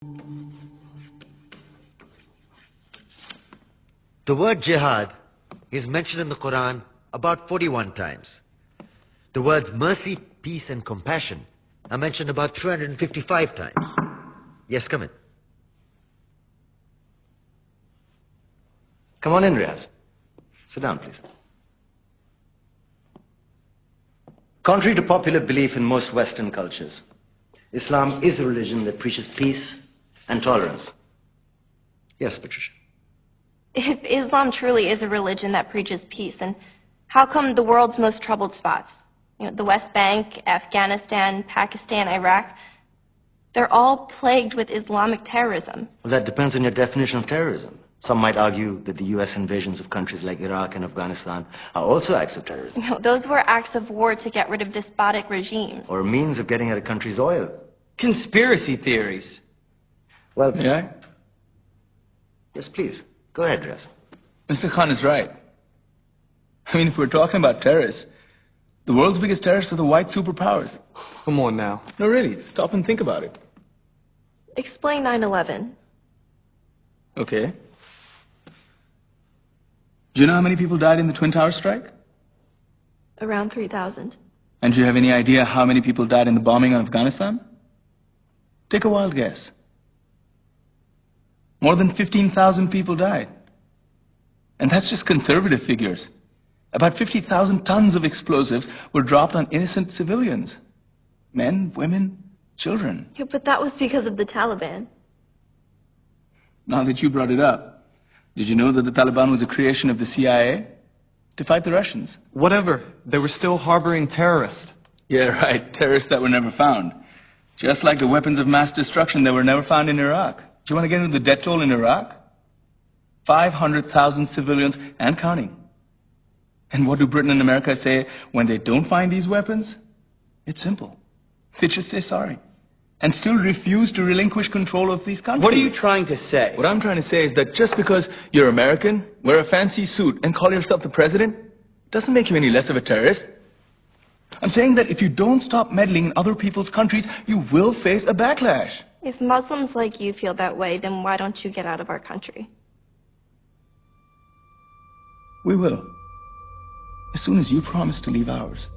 The word jihad is mentioned in the Quran about 41 times. The words mercy, peace, and compassion are mentioned about 355 times. Yes, come in. Come on in, Riaz. Sit down, please. Contrary to popular belief in most Western cultures, Islam is a religion that preaches peace and tolerance. Yes, Patricia. If Islam truly is a religion that preaches peace, then how come the world's most troubled spots, the West Bank, Afghanistan, Pakistan, Iraq, they're all plagued with Islamic terrorism? Well, that depends on your definition of terrorism. Some might argue that the U.S. invasions of countries like Iraq and Afghanistan are also acts of terrorism. No, those were acts of war to get rid of despotic regimes. Or a means of getting at a country's oil. Conspiracy theories. Well, May I? Yes, please. Go ahead, Riaz. Mr. Khan is right. I mean, if we're talking about terrorists, the world's biggest terrorists are the white superpowers. Come on now. No, really, stop and think about it. Explain 9/11. Okay. Do you know how many people died in the Twin Towers strike? Around 3,000. And do you have any idea how many people died in the bombing of Afghanistan? Take a wild guess. More than 15,000 people died. And that's just conservative figures. About 50,000 tons of explosives were dropped on innocent civilians. Men, women, children. Yeah, but that was because of the Taliban. Now that you brought it up, did you know that the Taliban was a creation of the CIA to fight the Russians? Whatever. They were still harboring terrorists. Yeah, right. Terrorists that were never found. Just like the weapons of mass destruction that were never found in Iraq. Do you want to get into the death toll in Iraq? 500,000 civilians and counting. And what do Britain and America say when they don't find these weapons? It's simple. They just say sorry. And still refuse to relinquish control of these countries. What are you trying to say? What I'm trying to say is that just because you're American, wear a fancy suit, and call yourself the president, doesn't make you any less of a terrorist. I'm saying that if you don't stop meddling in other people's countries, you will face a backlash. If Muslims like you feel that way, then why don't you get out of our country? We will. As soon as you promise to leave ours.